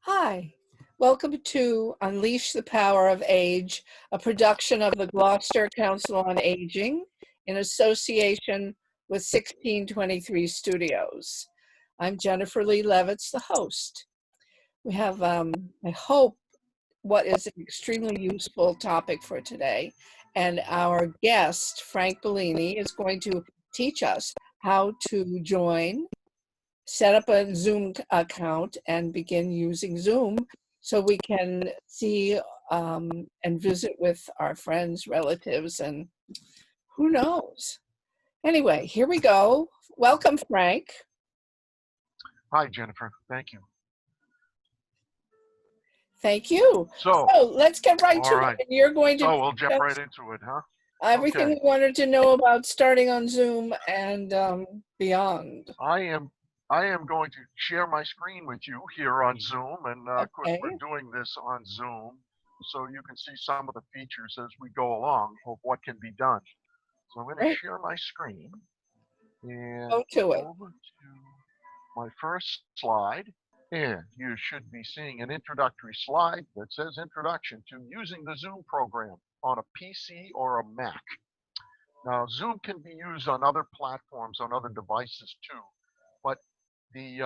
Hi, welcome to Unleash the Power of Age, a production of the Gloucester Council on Aging in association with 1623 Studios. I'm Jennifer Lee Levitz, the host. We have, I hope, what is an extremely useful topic for today. And our guest, Frank Bellini, is going to teach us how to join, set up a Zoom account, and begin using Zoom so we can see and visit with our friends, relatives, and who knows. Anyway, here we go. Welcome, Frank. Hi, Jennifer. Thank you. Thank you. So let's get right to it. You're going to. So we'll jump right into it, huh? Everything we wanted to know about starting on Zoom and beyond. I am going to share my screen with you here on Zoom, and of course we're doing this on Zoom, so you can see some of the features as we go along of what can be done. So I'm going to share my screen and go to it. Over to my first slide, and you should be seeing an introductory slide that says Introduction to Using the Zoom Program on a PC or a Mac. Now, Zoom can be used on other platforms, on other devices too, but the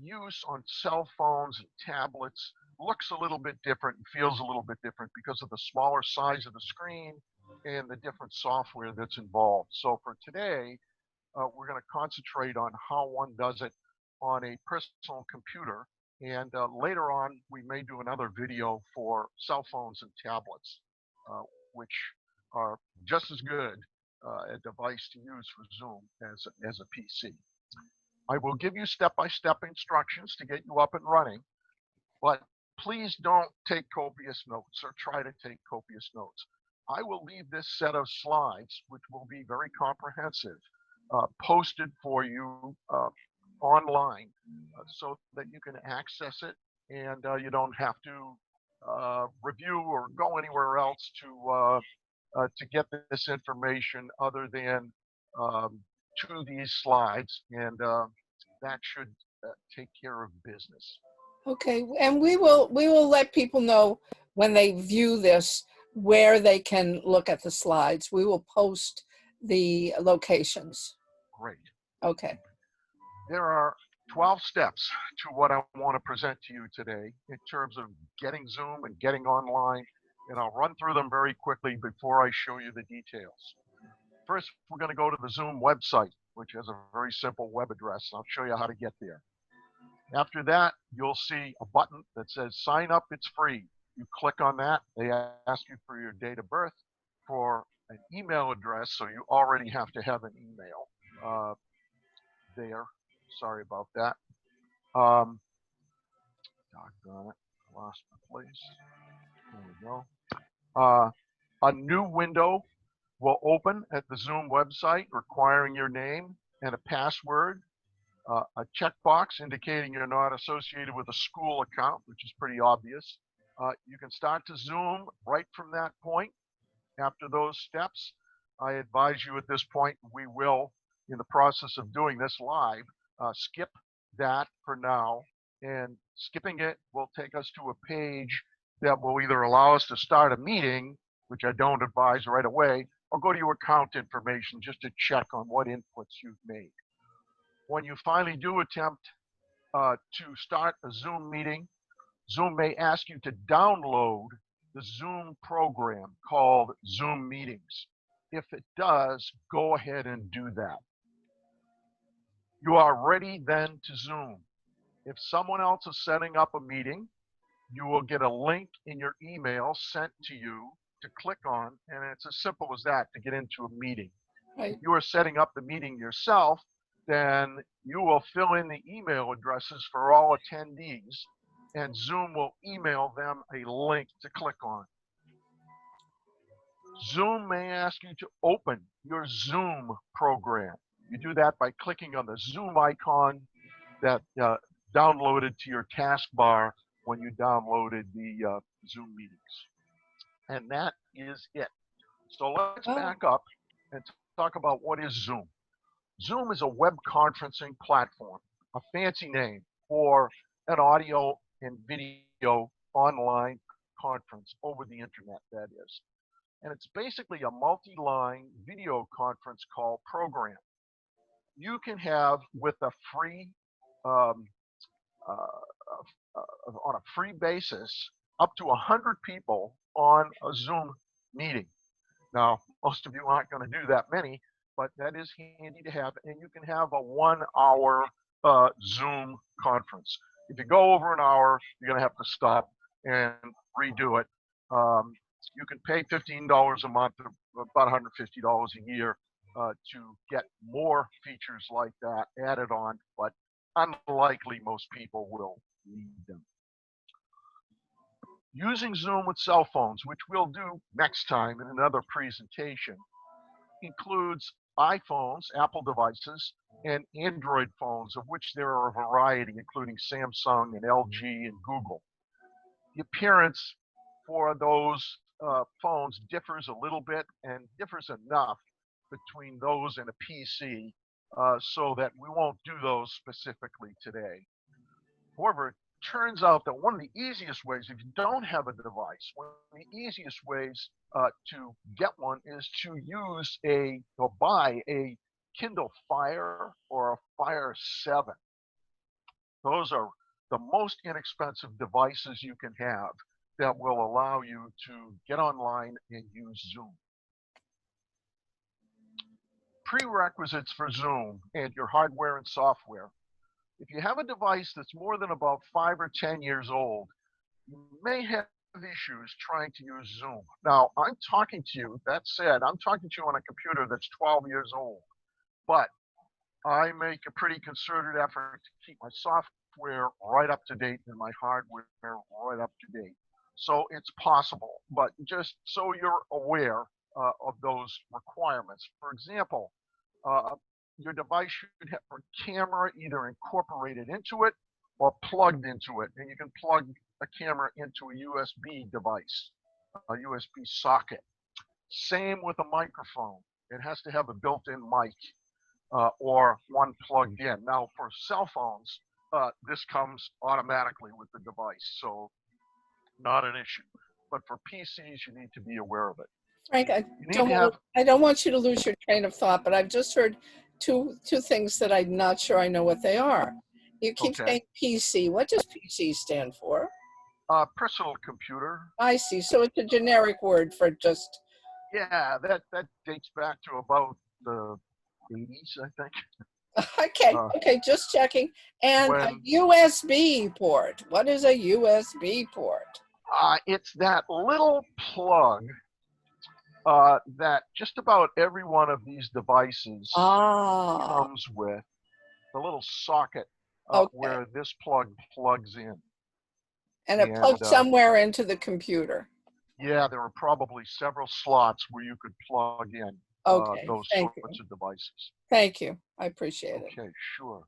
use on cell phones and tablets looks a little bit different and feels a little bit different because of the smaller size of the screen and the different software that's involved. So for today, we're going to concentrate on how one does it on a personal computer, and later on we may do another video for cell phones and tablets, which are just as good a device to use for Zoom as a PC. I will give you step-by-step instructions to get you up and running, but please don't take copious notes or try to take copious notes. I will leave this set of slides, which will be very comprehensive, posted for you online so that you can access it, and you don't have to review or go anywhere else to get this information other than to these slides, and that should take care of business. Okay, and we will let people know when they view this where they can look at the slides. We will post the locations. Great. Okay. There are 12 steps to what I want to present to you today in terms of getting Zoom and getting online, and I'll run through them very quickly before I show you the details. First, we're going to go to the Zoom website, which has a very simple web address. I'll show you how to get there. After that, you'll see a button that says sign up, it's free. You click on that. They ask you for your date of birth, for an email address, so you already have to have an email there. Sorry about that. Doggone it, I lost my place. There we go. A new window will open at the Zoom website requiring your name and a password, a checkbox indicating you're not associated with a school account, which is pretty obvious. You can start to Zoom right from that point. After those steps, I advise you at this point, we will, in the process of doing this live, skip that for now, and skipping it will take us to a page that will either allow us to start a meeting, which I don't advise right away, or go to your account information just to check on what inputs you've made. When you finally do attempt to start a Zoom meeting, Zoom may ask you to download the Zoom program called Zoom Meetings. If it does, go ahead and do that. You are ready then to Zoom. If someone else is setting up a meeting, you will get a link in your email sent to you to click on, and it's as simple as that to get into a meeting. If you are setting up the meeting yourself, then you will fill in the email addresses for all attendees, and Zoom will email them a link to click on. Zoom may ask you to open your Zoom program. You do that by clicking on the Zoom icon that downloaded to your taskbar when you downloaded the Zoom meetings. And that is it. So let's back up and talk about what is Zoom. Zoom is a web conferencing platform, a fancy name for an audio and video online conference over the internet, that is. And it's basically a multi-line video conference call program. You can have with a free, um, on a free basis, up to 100 people on a Zoom meeting. Now, most of you aren't going to do that many, but that is handy to have, and you can have a 1 hour Zoom conference. If you go over an hour, you're going to have to stop and redo it. You can pay $15 a month, about $150 a year, to get more features like that added on, but unlikely most people will need them. Using Zoom with cell phones, which we'll do next time in another presentation, includes iPhones, Apple devices, and Android phones, of which there are a variety, including Samsung and LG and Google. The appearance for those phones differs a little bit and differs enough between those and a PC so that we won't do those specifically today. However, it turns out that one of the easiest ways, if you don't have a device, one of the easiest ways to get one is to use or buy a Kindle Fire or a Fire 7. Those are the most inexpensive devices you can have that will allow you to get online and use Zoom. Prerequisites for Zoom and your hardware and software. If you have a device that's more than about 5 or 10 years old, you may have issues trying to use Zoom. Now, I'm talking to you, that said, I'm talking to you on a computer that's 12 years old, but I make a pretty concerted effort to keep my software right up to date and my hardware right up to date. So it's possible, but just so you're aware of those requirements. For example, your device should have a camera either incorporated into it or plugged into it. And you can plug a camera into a USB device, a USB socket. Same with a microphone. It has to have a built-in mic or one plugged in. Now, for cell phones, this comes automatically with the device, so not an issue. But for PCs, you need to be aware of it. Frank, I don't want you to lose your train of thought, but I've just heard two things that I'm not sure I know what they are. You keep saying PC. What does PC stand for? Personal computer. I see. So it's a generic word for just. Yeah, that dates back to about the 80s, I think. Okay, just checking. And a USB port. What is a USB port? It's that little plug that just about every one of these devices comes with, the little socket where this plug plugs in. And it plugs somewhere into the computer. Yeah, there are probably several slots where you could plug in those sorts of devices. Thank you. I appreciate it. Okay, sure.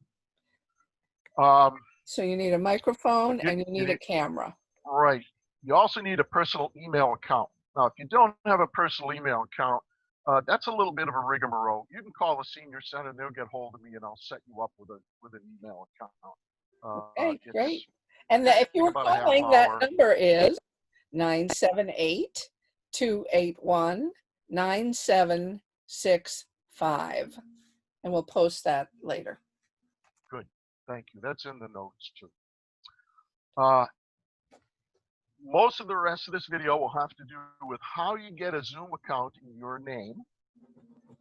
So you need a microphone and you need a camera. Right. You also need a personal email account. Now, if you don't have a personal email account, that's a little bit of a rigmarole. You can call the senior center and they'll get hold of me and I'll set you up with an email account. Okay, great. And if you were calling, that number is 978-281-9765. And we'll post that later. Good. Thank you. That's in the notes too. Most of the rest of this video will have to do with how you get a Zoom account in your name,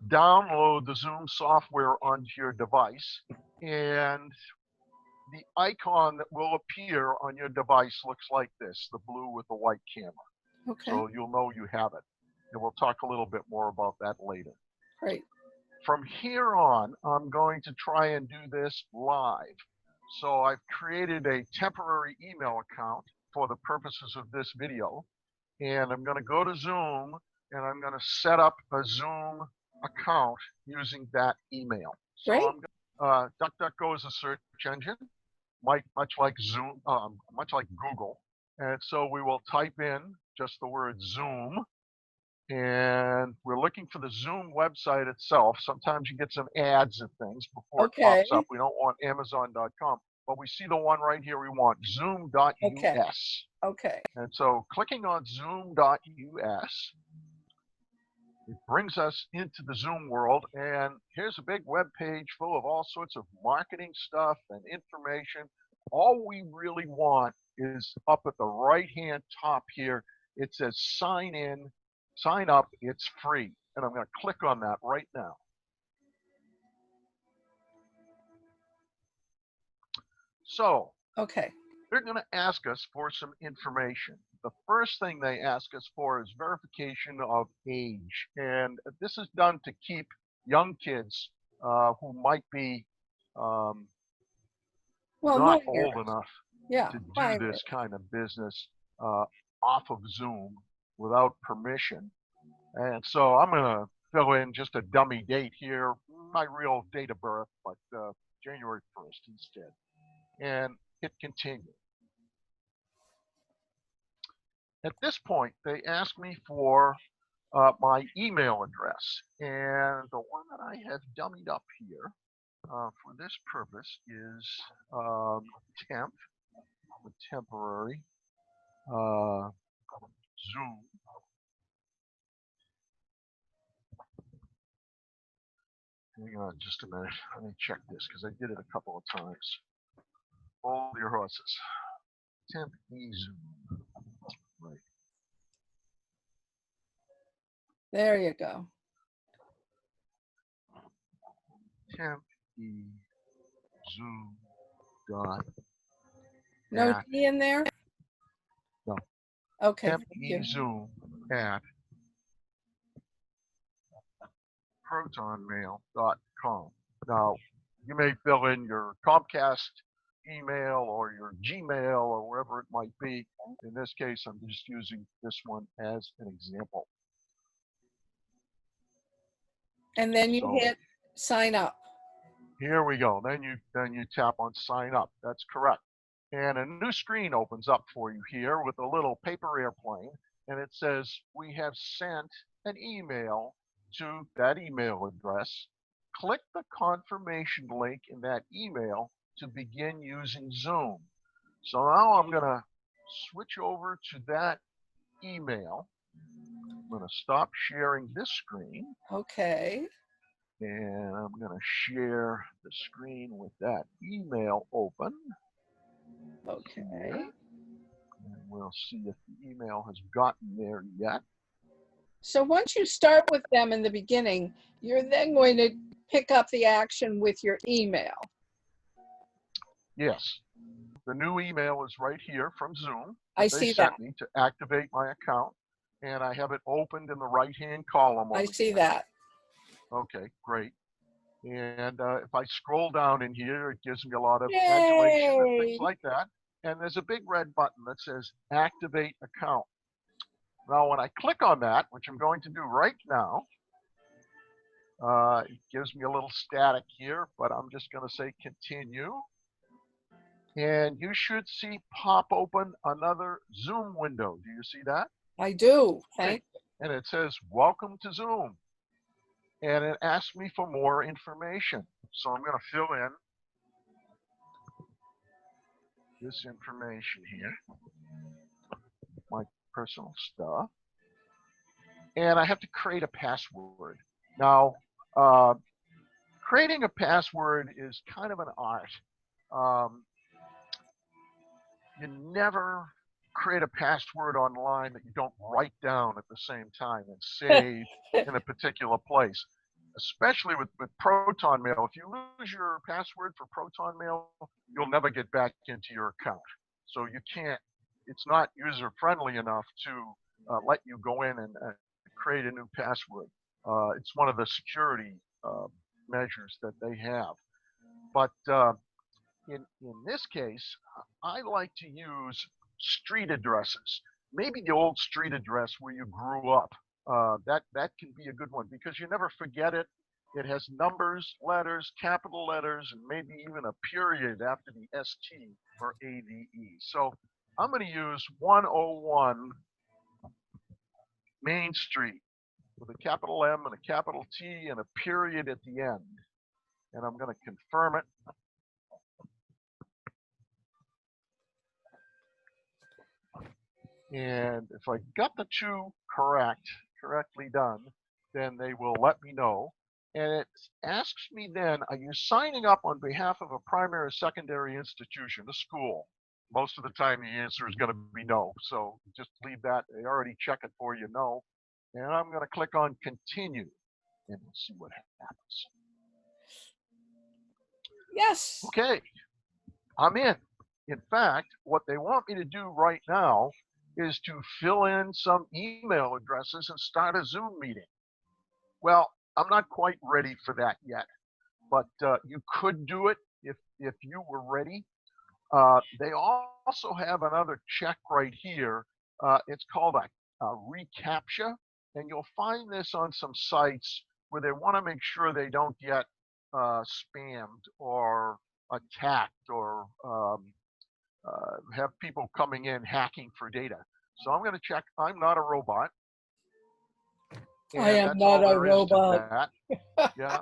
download the Zoom software onto your device, and the icon that will appear on your device looks like this, the blue with the white camera. Okay. So you'll know you have it. And we'll talk a little bit more about that later. Great. From here on, I'm going to try and do this live. So I've created a temporary email account for the purposes of this video. And I'm going to go to Zoom and I'm going to set up a Zoom account using that email. Great. So DuckDuckGo is a search engine, much like Zoom, much like Google. And so we will type in just the word Zoom. And we're looking for the Zoom website itself. Sometimes you get some ads and things before it pops up. We don't want Amazon.com. but we see the one right here we want, zoom.us. Okay. Okay. And so clicking on zoom.us, it brings us into the Zoom world, and here's a big web page full of all sorts of marketing stuff and information. All we really want is up at the right-hand top here. It says sign in, sign up, it's free. And I'm going to click on that right now. So Okay. they're going to ask us for some information. The first thing they ask us for is verification of age. And this is done to keep young kids who might be Well, not minor. old enough Yeah. to do Minor. this kind of business off of Zoom without permission. And so I'm going to fill in just a dummy date here, my real date of birth, but January 1st instead, and hit continue. At this point, they ask me for my email address, and the one that I have dummied up here for this purpose is temp, the temporary Zoom. Hang on just a minute. Let me check this because I did it a couple of times. Hold your horses. Temp Zoom. Right. There you go. Temp Zoom dot. No at, T in there? No. Okay. Temp Thank you. Zoom at protonmail.com. Now, you may fill in your Comcast email or your Gmail or wherever it might be. In this case, I'm just using this one as an example. And then you hit sign up. Here we go. Then you tap on sign up. That's correct. And a new screen opens up for you here with a little paper airplane, and it says we have sent an email to that email address. Click the confirmation link in that email to begin using Zoom. So now I'm going to switch over to that email. I'm going to stop sharing this screen. Okay. And I'm going to share the screen with that email open. Okay. And we'll see if the email has gotten there yet. So once you start with them in the beginning, you're then going to pick up the action with your email. Yes. The new email is right here from Zoom. I They see sent that. me to activate my account, and I have it opened in the right-hand column. I over see here. that. Okay, great. And if I scroll down in here, it gives me a lot of Yay! adulation and things like that. And there's a big red button that says activate account. Now, when I click on that, which I'm going to do right now, it gives me a little static here, but I'm just going to say continue. And you should see pop open another Zoom window. Do you see that? I do. Thank you. And it says, welcome to Zoom. And it asks me for more information. So I'm going to fill in this information here, my personal stuff. And I have to create a password. Now, creating a password is kind of an art. You never create a password online that you don't write down at the same time and save in a particular place, especially with Proton Mail. If you lose your password for Proton Mail, you'll never get back into your account. So you can't, it's not user friendly enough to let you go in and create a new password. It's one of the security measures that they have. But in this case, I like to use street addresses. Maybe the old street address where you grew up. That can be a good one because you never forget it. It has numbers, letters, capital letters, and maybe even a period after the ST or AVE. So I'm going to use 101 Main Street with a capital M and a capital T and a period at the end. And I'm going to confirm it. And if I got the two correctly done, then they will let me know. And it asks me then, are you signing up on behalf of a primary or secondary institution, a school? Most of the time the answer is going to be no. So just leave that. They already check it for you, no. And I'm going to click on continue and we'll see what happens. Yes. Okay, I'm in. In fact, what they want me to do right now is to fill in some email addresses and start a Zoom meeting. Well, I'm not quite ready for that yet, but you could do it if you were ready. They also have another check right here. It's called a reCAPTCHA, and you'll find this on some sites where they want to make sure they don't get spammed or attacked or have people coming in hacking for data. So I'm going to check. I'm not a robot. I And am that's not all a there is to robot. that. Yeah.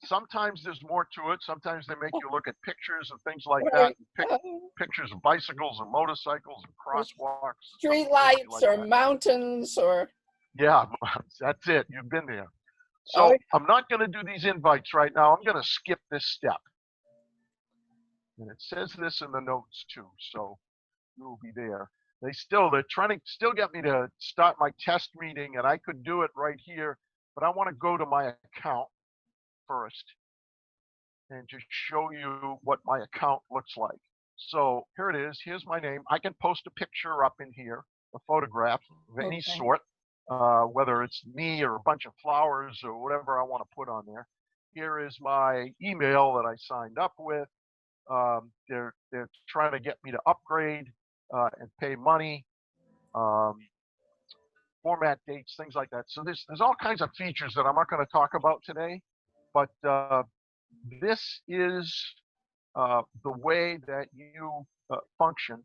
Sometimes there's more to it. Sometimes they make you look at pictures and things like Right. that. And pictures of bicycles and motorcycles and crosswalks. Street Crazy lights like or that. mountains or. Yeah, that's it. You've been there. Oh, So I'm not going to do these invites right now. I'm going to skip this step. And it says this in the notes too, so you'll be there. They're trying to still get me to start my test meeting, and I could do it right here, but I want to go to my account first and just show you what my account looks like. So here it is. Here's my name. I can post a picture up in here, a photograph of any okay. sort, whether it's me or a bunch of flowers or whatever I want to put on there. Here is my email that I signed up with. They're trying to get me to upgrade and pay money, format dates, things like that. So there's all kinds of features that I'm not going to talk about today, but this is the way that you function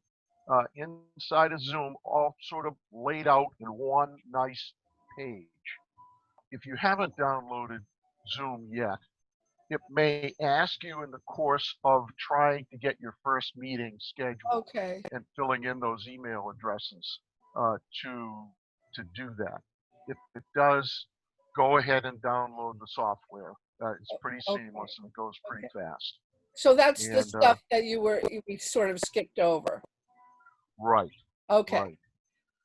inside of Zoom, all sort of laid out in one nice page. If you haven't downloaded Zoom yet, it may ask you in the course of trying to get your first meeting scheduled Okay. and filling in those email addresses to do that. If it does, go ahead and download the software. It's pretty seamless and it goes pretty fast. So that's the And stuff that we sort of skipped over. right, Okay. right.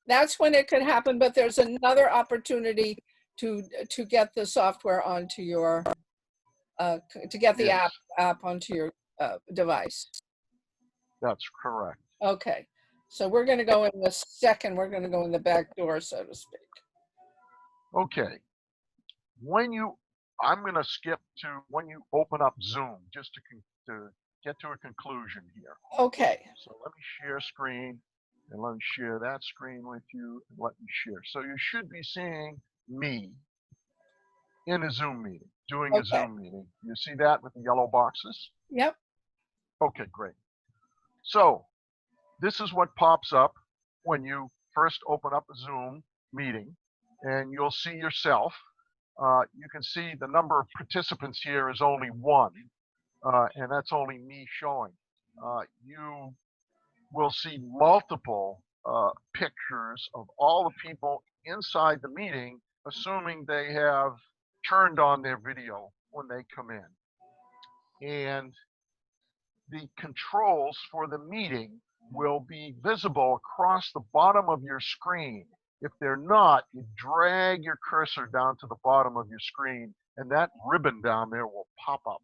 That's when it could happen, but there's another opportunity to get the software onto your to get the Yes, app onto your device. that's correct. Okay. So we're going to go in the second, we're going to go in the back door, so to speak. Okay. I'm going to skip to when you open up Zoom just to get to a conclusion here. Okay. So let me share screen and let me share that screen with you and let me share. So you should be seeing me in a Zoom meeting, doing a Okay. Zoom meeting. You see that with the yellow boxes? Yep. Okay, great. So this is what pops up when you first open up a Zoom meeting, and you'll see yourself. You can see the number of participants here is only one, and that's only me showing. You will see multiple pictures of all the people inside the meeting, assuming they have turned on their video when they come in. And the controls for the meeting will be visible across the bottom of your screen. If they're not, you drag your cursor down to the bottom of your screen, and that ribbon down there will pop up.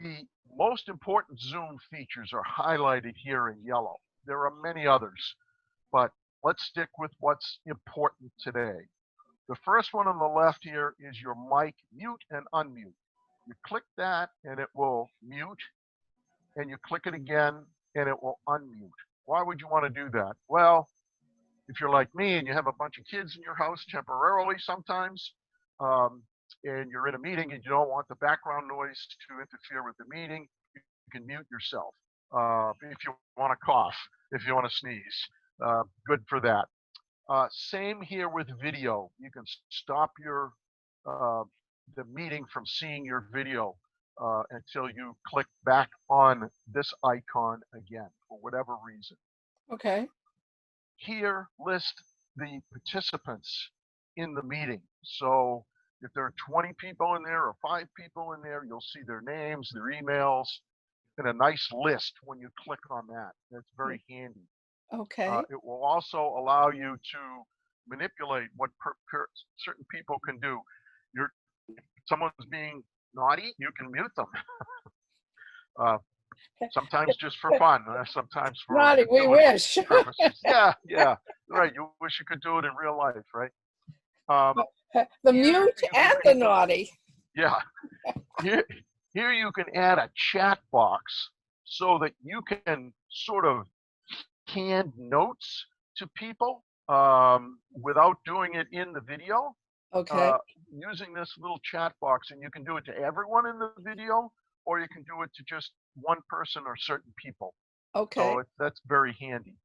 The most important Zoom features are highlighted here in yellow. There are many others, but let's stick with what's important today. The first one on the left here is your mic mute and unmute. You click that and it will mute, and you click it again and it will unmute. Why would you want to do that? Well, if you're like me and you have a bunch of kids in your house temporarily sometimes, and you're in a meeting and you don't want the background noise to interfere with the meeting, you can mute yourself. If you want to cough, if you want to sneeze, good for that. Same here with video. You can stop the meeting from seeing your video until you click back on this icon again for whatever reason. Okay. here list the participants in the meeting. So if there are 20 people in there or 5 people in there, you'll see their names, their emails, and a nice list when you click on that. That's very handy. Okay. It will also allow you to manipulate what certain people can do. If someone's being naughty, you can mute them. Sometimes just for fun, sometimes for Naughty, we utility wish. purposes. Yeah, yeah, right. You wish you could do it in real life, right? The Here mute you and can, the naughty. yeah. Here you can add a chat box so that you can sort of hand notes to people without doing it in the video. Okay. Using this little chat box, and you can do it to everyone in the video, or you can do it to just one person or certain people. Okay. So that's very handy.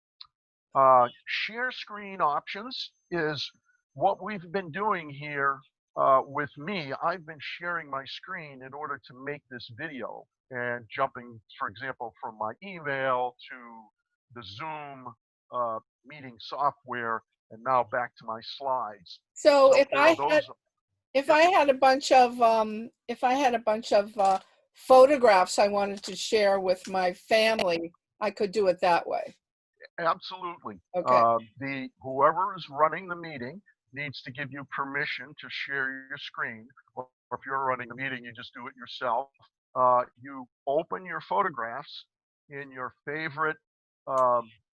Share screen options is what we've been doing here with me. I've been sharing my screen in order to make this video and jumping, for example, from my email to the Zoom meeting software and now back to my slides. So if there I are those. had a bunch of photographs I wanted to share with my family, I could do it that way. Absolutely. Okay. Whoever is running the meeting needs to give you permission to share your screen, or if you're running the meeting, you just do it yourself. You open your photographs in your favorite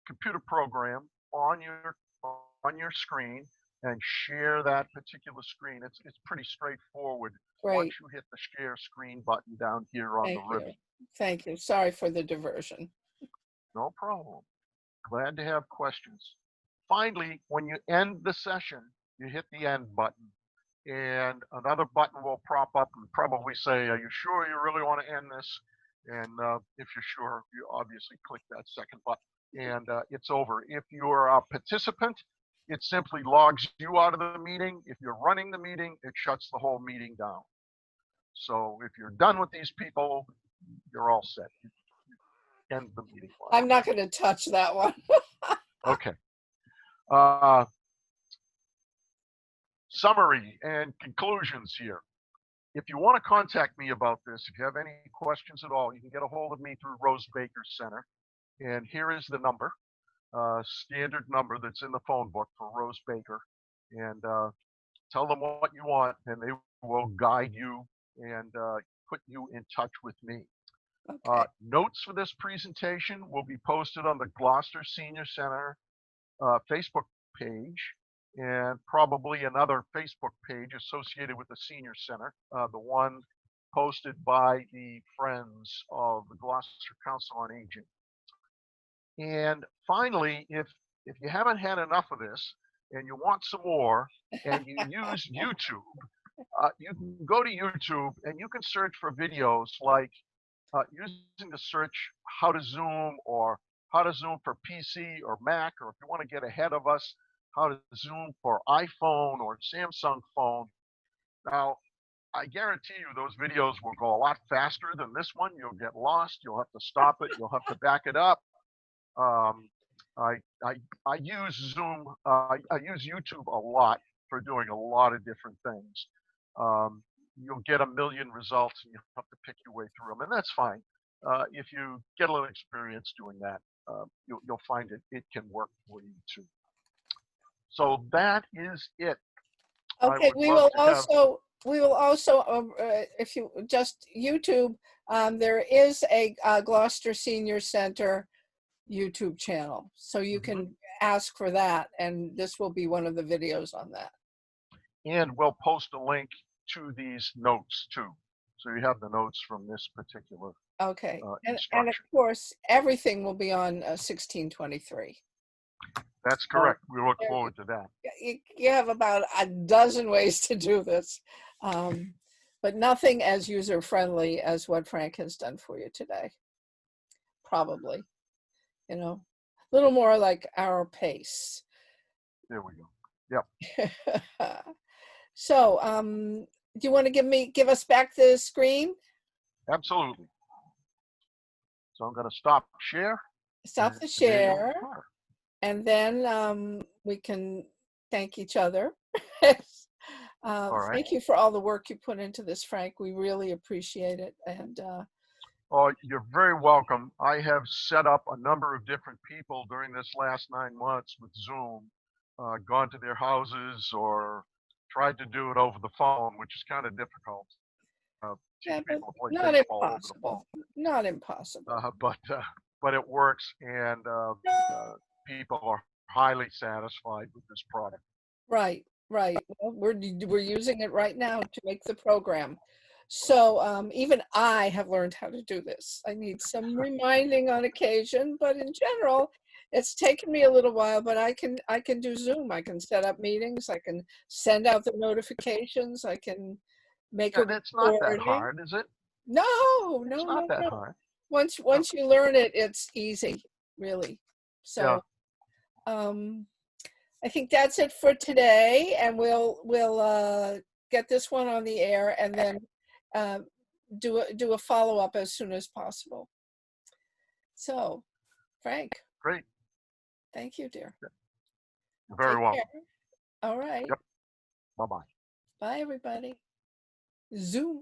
computer program on your screen and share that particular screen. It's pretty straightforward. Great. Once you hit the share screen button down here on the ribbon. Thank you. Sorry for the diversion. No problem. Glad to have questions. Finally, when you end the session, you hit the end button, and another button will prop up and probably say, are you sure you really want to end this? And if you're sure, you obviously click that second button, and it's over. If you're a participant, it simply logs you out of the meeting. If you're running the meeting, it shuts the whole meeting down. So if you're done with these people, you're all set. End the meeting. I'm not going to touch that one. Okay. Summary and conclusions here. If you want to contact me about this, if you have any questions at all, you can get a hold of me through Rose Baker Center. And here is the number, standard number that's in the phone book for Rose Baker. And tell them what you want, and they will guide you and put you in touch with me. Okay. Notes for this presentation will be posted on the Gloucester Senior Center Facebook page, and probably another Facebook page associated with the Senior Center, the one posted by the Friends of the Gloucester Council on Aging. And finally, if you haven't had enough of this and you want some more and you use YouTube, you can go to YouTube and you can search for videos like using the search how to Zoom, or how to Zoom for PC or Mac, or if you want to get ahead of us, how to Zoom for iPhone or Samsung phone. Now, I guarantee you those videos will go a lot faster than this one. You'll get lost. You'll have to stop it. You'll have to back it up. I use Zoom. I use YouTube a lot for doing a lot of different things. You'll get a million results and you have to pick your way through them, and that's fine. If you get a little experience doing that, you'll find it can work for you too. So that is it. Okay, we will also, if you just YouTube, there is a Gloucester Senior Center YouTube channel, so you can ask for that, and this will be one of the videos on that. And we'll post a link to these notes too, so you have the notes from this particular and of course everything will be on 1623. That's correct. We look forward to that. You have about a dozen ways to do this, but nothing as user-friendly as what Frank has done for you today. Probably, a little more like our pace. There we go. Yep. So, do you want to give us back the screen? Absolutely. So I'm going to stop share. Stop the share. and then we can thank each other. All right. Thank you for all the work you put into this, Frank. We really appreciate it. And Oh, you're very welcome. I have set up a number of different people during this last 9 months with Zoom, gone to their houses or tried to do it over the phone, which is kind of difficult. Teach yeah, but people to play not baseball over the phone. impossible. Not impossible. But it works, and people are highly satisfied with this product. Right, right. Well, we're using it right now to make the program. So even I have learned how to do this. I need some reminding on occasion, but in general, it's taken me a little while, but I can do Zoom. I can set up meetings. I can send out the notifications. I can make a And it's not that recording. hard, is it? No, It's no, not no, that no. hard. Once you learn it, it's easy, really. Yeah. So I think that's it for today, and we'll get this one on the air, and then do a follow-up as soon as possible. So, Frank, Great. thank you, dear. You're very Take welcome. care. All right. Yep. Bye-bye. Bye, everybody. Zoom.